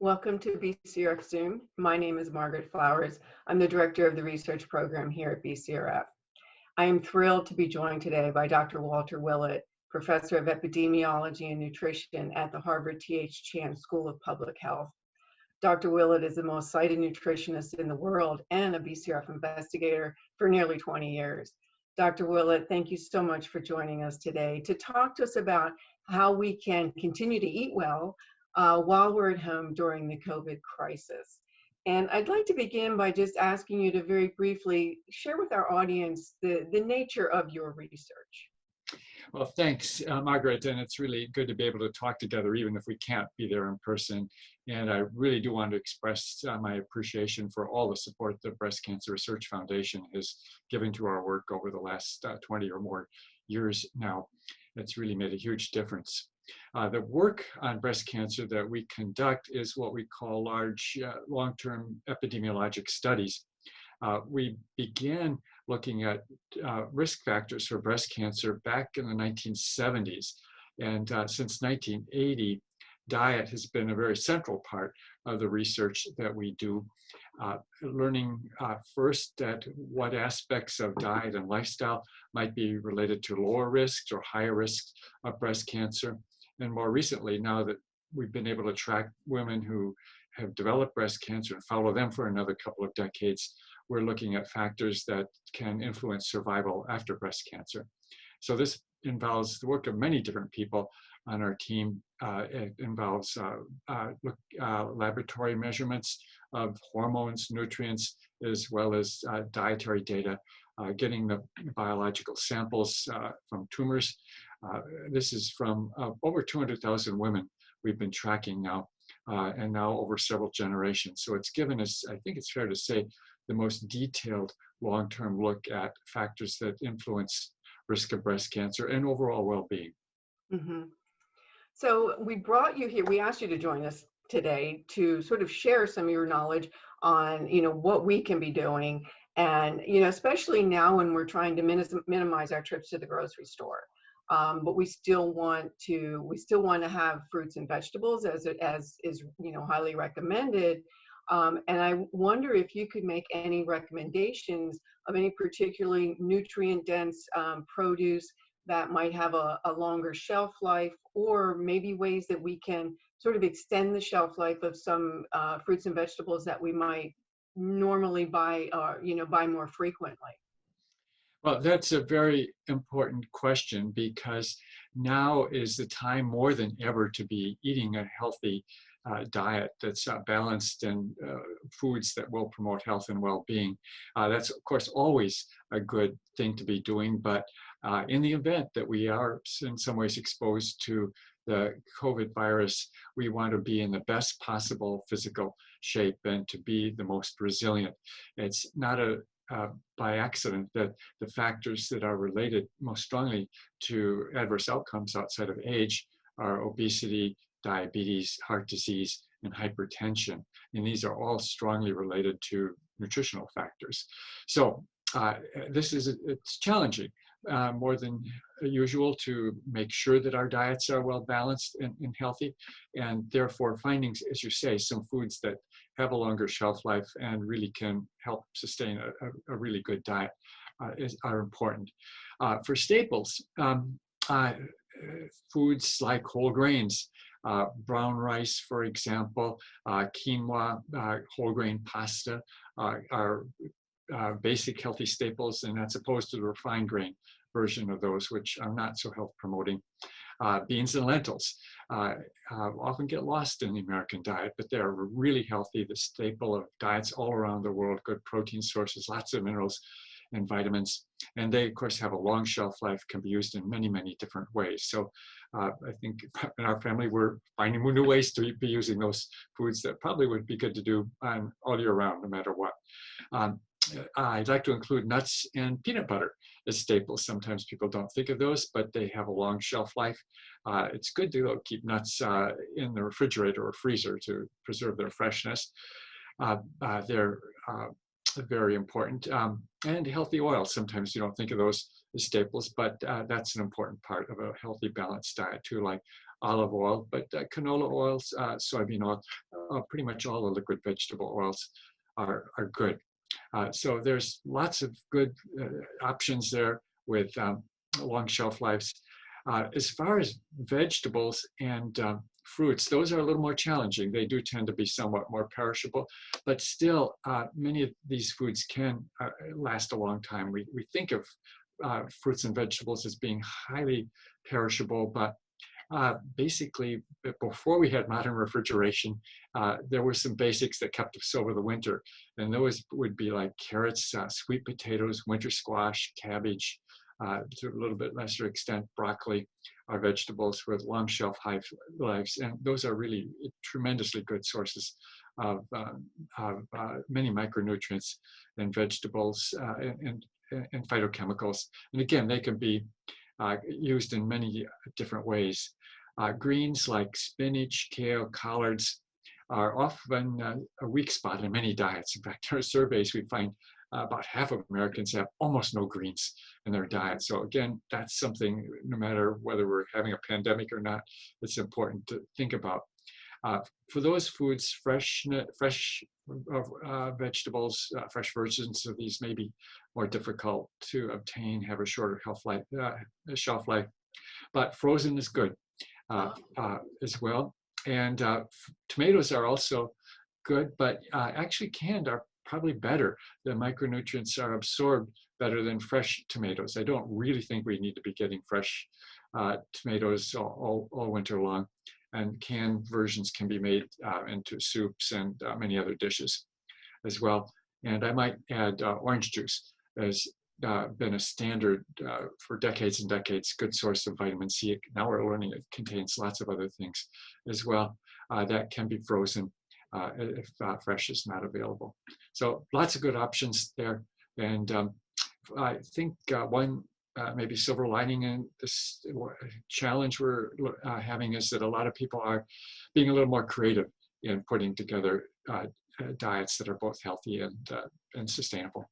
Welcome to BCRF Zoom. My name is Margaret Flowers. I'm the director of the research program here at BCRF. I am thrilled to be joined today by Dr. Walter Willett, professor of epidemiology and nutrition at the Harvard T.H. Chan School of Public Health. Dr. Willett is the most cited nutritionist in the world and a BCRF investigator for nearly 20 years. Dr. Willett, thank you so much for joining us today to talk to us about how we can continue to eat well while we're at home during the COVID crisis. And I'd like to begin by just asking you to very briefly share with our audience the nature of your research. Well, thanks, Margaret, and it's really good to be able to talk together, even if we can't be there in person. And I really do want to express my appreciation for all the support the Breast Cancer Research Foundation has given to our work over the last 20 or more years now. It's really made a huge difference. The work on breast cancer that we conduct is what we call large, long-term epidemiologic studies. We began looking at risk factors for breast cancer back in the 1970s. And since 1980, diet has been a very central part of the research that we do. Learning first at what aspects of diet and lifestyle might be related to lower risks or higher risks of breast cancer. And more recently, now that we've been able to track women who have developed breast cancer and follow them for another couple of decades, we're looking at factors that can influence survival after breast cancer. So this involves the work of many different people on our team. It involves laboratory measurements of hormones, nutrients, as well as dietary data, getting the biological samples from tumors. This is from over 200,000 women we've been tracking now, and now over several generations. So it's given us, I think it's fair to say, the most detailed long-term look at factors that influence risk of breast cancer and overall well-being. Mm-hmm. So we brought you here, we asked you to join us today to sort of share some of your knowledge on, what we can be doing. And, especially now when we're trying to minimize our trips to the grocery store. But we still want to have fruits and vegetables as is, highly recommended. And I wonder if you could make any recommendations of any particularly nutrient-dense produce that might have a longer shelf life, or maybe ways that we can sort of extend the shelf life of some fruits and vegetables that we might normally buy more frequently. Well, that's a very important question, because now is the time more than ever to be eating a healthy diet that's balanced and foods that will promote health and well-being. That's, of course, always a good thing to be doing, but in the event that we are in some ways exposed to the COVID virus, we want to be in the best possible physical shape and to be the most resilient. It's not by accident that the factors that are related most strongly to adverse outcomes outside of age are obesity, diabetes, heart disease, and hypertension. And these are all strongly related to nutritional factors. So it's challenging more than usual to make sure that our diets are well balanced and healthy, and therefore finding, as you say, some foods that have a longer shelf life and really can help sustain a really good diet are important. For staples, foods like whole grains, brown rice, for example, quinoa, whole grain pasta are basic healthy staples, and that's opposed to the refined grain version of those, which are not so health promoting. Beans and lentils often get lost in the American diet, but they're really healthy, the staple of diets all around the world, good protein sources, lots of minerals and vitamins. And they, of course, have a long shelf life, can be used in many, many different ways. So I think in our family, we're finding new ways to be using those foods that probably would be good to do all year round, no matter what. I'd like to include nuts and peanut butter as staples. Sometimes people don't think of those, but they have a long shelf life. It's good to keep nuts in the refrigerator or freezer to preserve their freshness. They're very important. And healthy oils. Sometimes you don't think of those as staples, but that's an important part of a healthy, balanced diet too, like olive oil, but canola oils, soybean oil, pretty much all the liquid vegetable oils are good. So there's lots of good options there with long shelf lives. As far as vegetables and fruits, those are a little more challenging. They do tend to be somewhat more perishable, but still many of these foods can last a long time. We think of fruits and vegetables as being highly perishable, but basically, before we had modern refrigeration, there were some basics that kept us over the winter. And those would be like carrots, sweet potatoes, winter squash, cabbage, to a little bit lesser extent, broccoli, are vegetables with long shelf lives. And those are really tremendously good sources of many micronutrients in vegetables and phytochemicals. And again, they can be used in many different ways. Greens like spinach, kale, collards are often a weak spot in many diets. In fact, in our surveys, we find about half of Americans have almost no greens in their diet. So again, that's something, no matter whether we're having a pandemic or not, it's important to think about. For those foods, fresh vegetables, fresh versions of these may be more difficult to obtain, have a shorter shelf life, but frozen is good as well. And tomatoes are also good, but actually canned are probably better. The micronutrients are absorbed better than fresh tomatoes. I don't really think we need to be getting fresh tomatoes all winter long. And canned versions can be made into soups and many other dishes as well. And I might add orange juice has been a standard for decades and decades, good source of vitamin C. Now we're learning it contains lots of other things as well that can be frozen if fresh is not available. So lots of good options there. And I think one maybe silver lining in this challenge we're having is that a lot of people are being a little more creative in putting together diets that are both healthy and sustainable.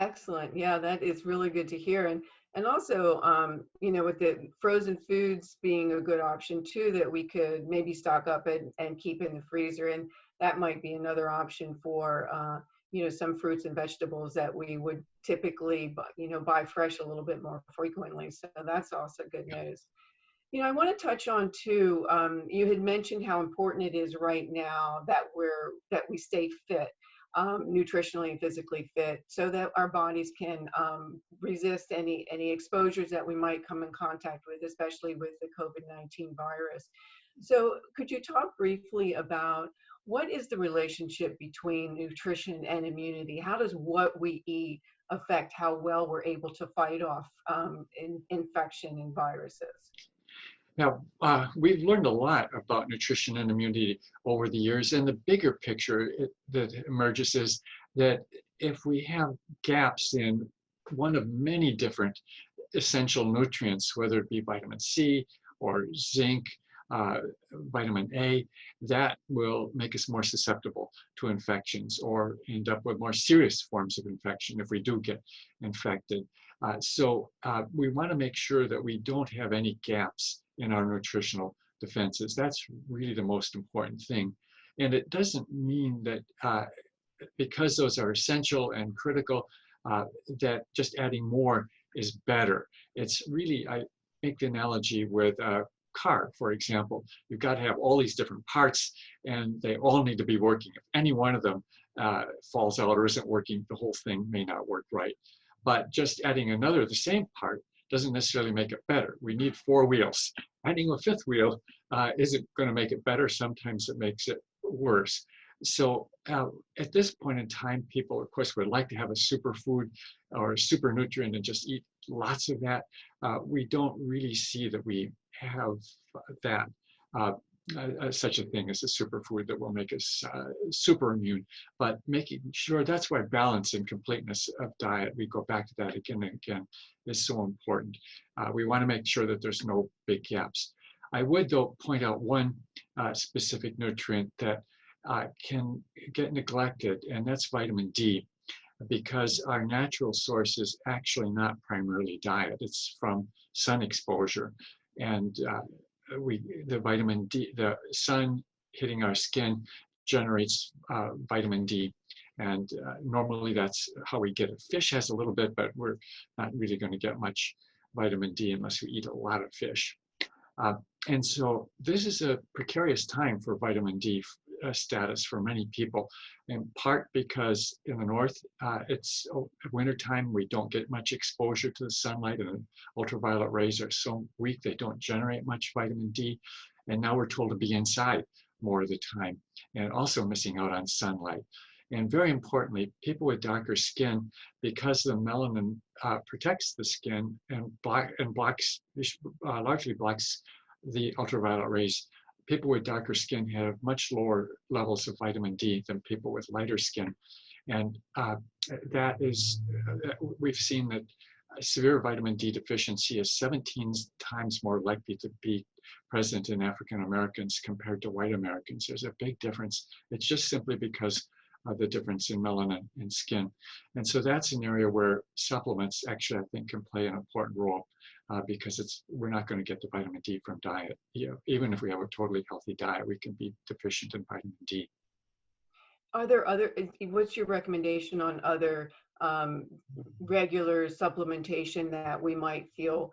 Excellent. Yeah, that is really good to hear. And also, you know, with the frozen foods being a good option too, that we could maybe stock up and keep in the freezer. And that might be another option for, you know, some fruits and vegetables that we would typically, you know, buy fresh a little bit more frequently. So that's also good news. You know, I want to touch on too, you had mentioned how important it is right now that we stay fit. Nutritionally and physically fit, so that our bodies can resist any exposures that we might come in contact with, especially with the COVID-19 virus. So could you talk briefly about what is the relationship between nutrition and immunity? How does what we eat affect how well we're able to fight off infection and viruses? Now, we've learned a lot about nutrition and immunity over the years, and the bigger picture that emerges is that if we have gaps in one of many different essential nutrients, whether it be vitamin C or zinc, vitamin A, that will make us more susceptible to infections or end up with more serious forms of infection if we do get infected. So we want to make sure that we don't have any gaps in our nutritional defenses. That's really the most important thing. And it doesn't mean that because those are essential and critical, that just adding more is better. It's really, I make the analogy with a car, for example. You've got to have all these different parts and they all need to be working. If any one of them falls out or isn't working, the whole thing may not work right. But just adding another, the same part, doesn't necessarily make it better. We need 4 wheels. Adding a 5th wheel isn't going to make it better. Sometimes it makes it worse. So at this point in time, people, of course, would like to have a superfood or a super nutrient and just eat lots of that. We don't really see that we have that. Such a thing as a superfood that will make us super immune, but making sure that's why balance and completeness of diet, we go back to that again and again, is so important. We want to make sure that there's no big gaps. I would, though, point out one specific nutrient that can get neglected, and that's vitamin D, because our natural source is actually not primarily diet. It's from sun exposure. And the vitamin D, the sun hitting our skin generates vitamin D. And normally that's how we get it. Fish has a little bit, but we're not really going to get much vitamin D unless we eat a lot of fish. And so this is a precarious time for vitamin D status for many people, in part because in the north, it's wintertime, we don't get much exposure to the sunlight, and the ultraviolet rays are so weak they don't generate much vitamin D. And now we're told to be inside more of the time, and also missing out on sunlight. And very importantly, people with darker skin, because the melanin protects the skin and blocks, largely blocks the ultraviolet rays, people with darker skin have much lower levels of vitamin D than people with lighter skin. And that is, we've seen that severe vitamin D deficiency is 17 times more likely to be present in African Americans compared to white Americans. There's a big difference. It's just simply because of the difference in melanin in skin. And so that's an area where supplements actually, I think, can play an important role because we're not going to get the vitamin D from diet. Even if we have a totally healthy diet, we can be deficient in vitamin D. Are there what's your recommendation on other regular supplementation that we might feel,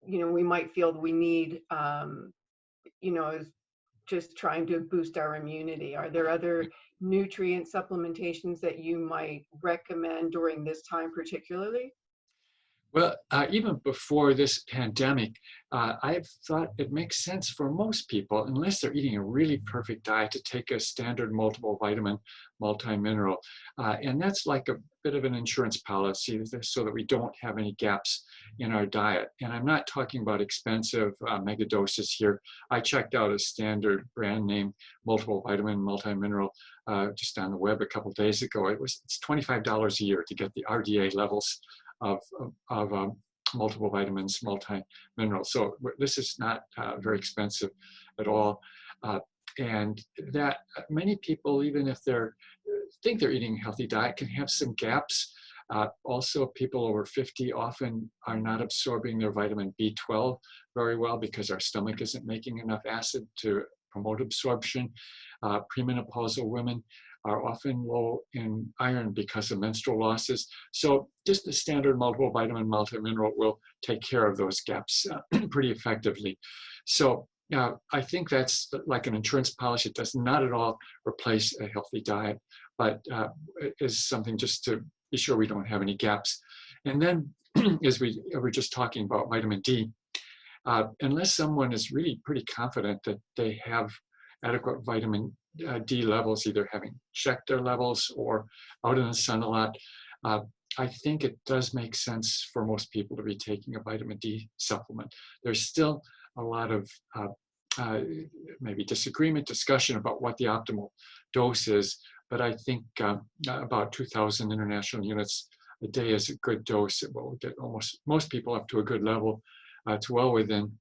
we might feel we need, as just trying to boost our immunity? Are there other nutrient supplementations that you might recommend during this time particularly? Well, even before this pandemic, I've thought it makes sense for most people, unless they're eating a really perfect diet, to take a standard multiple vitamin, multi-mineral. And that's like a bit of an insurance policy so that we don't have any gaps in our diet. And I'm not talking about expensive mega doses here. I checked out a standard brand name multiple vitamin, multi-mineral just on the web a couple of days ago. It's $25 a year to get the RDA levels of multiple vitamins, multi-minerals. So this is not very expensive at all. And that many people, even if they think they're eating a healthy diet, can have some gaps. Also, people over 50 often are not absorbing their vitamin B12 very well because our stomach isn't making enough acid to promote absorption. Premenopausal women are often low in iron because of menstrual losses. So just the standard multiple vitamin, multi-mineral will take care of those gaps pretty effectively. So I think that's like an insurance policy. It does not at all replace a healthy diet, but it is something just to be sure we don't have any gaps. And then as we were just talking about vitamin D, unless someone is really pretty confident that they have adequate vitamin D levels, either having checked their levels or out in the sun a lot, I think it does make sense for most people to be taking a vitamin D supplement. There's still a lot of maybe discussion about what the optimal dose is, but I think about 2,000 international units a day is a good dose. It will get most people up to a good level. It's well within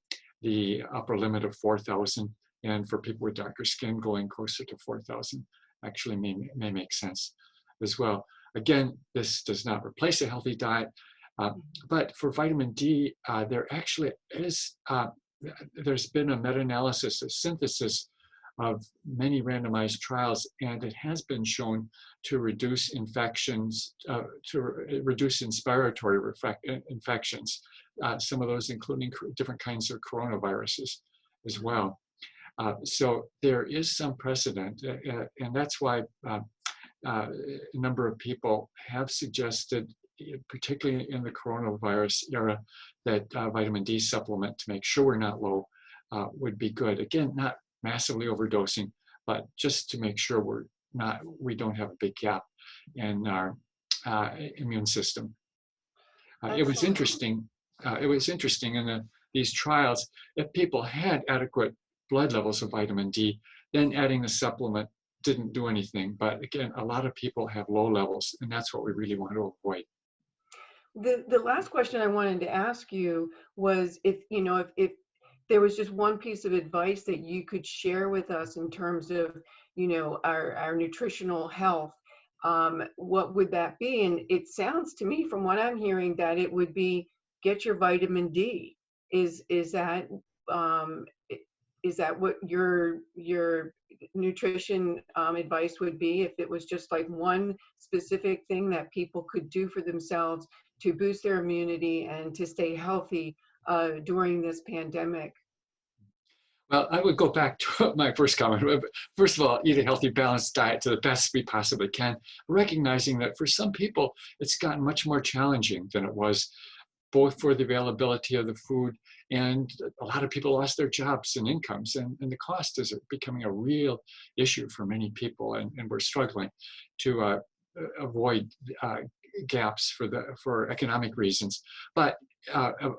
the upper limit of 4,000. And for people with darker skin, going closer to 4,000 actually may make sense as well. Again, this does not replace a healthy diet, but for vitamin D, there actually is, there's been a meta-analysis, a synthesis of many randomized trials, and it has been shown to reduce infections, to reduce inspiratory infections, some of those including different kinds of coronaviruses as well. So there is some precedent, and that's why a number of people have suggested, particularly in the coronavirus era, that vitamin D supplement to make sure we're not low would be good. Again, not massively overdosing, but just to make sure we don't have a big gap in our immune system. It was interesting. In these trials, if people had adequate blood levels of vitamin D, then adding the supplement didn't do anything. But again, a lot of people have low levels, and that's what we really want to avoid. The last question I wanted to ask you was if there was just one piece of advice that you could share with us in terms of, our nutritional health, what would that be? And it sounds to me from what I'm hearing that it would be get your vitamin D. Is that is that what your nutrition advice would be, if it was just like one specific thing that people could do for themselves to boost their immunity and to stay healthy during this pandemic? Well, I would go back to my first comment. First of all, eat a healthy, balanced diet to the best we possibly can, recognizing that for some people, it's gotten much more challenging than it was, both for the availability of the food, and a lot of people lost their jobs and incomes, and the cost is becoming a real issue for many people, and we're struggling to avoid gaps for economic reasons. But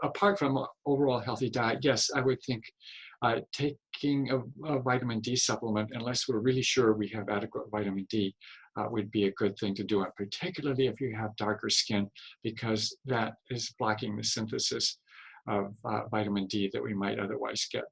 apart from an overall healthy diet, yes, I would think taking a vitamin D supplement, unless we're really sure we have adequate vitamin D, would be a good thing to do, and particularly if you have darker skin, because that is blocking the synthesis of vitamin D that we might otherwise get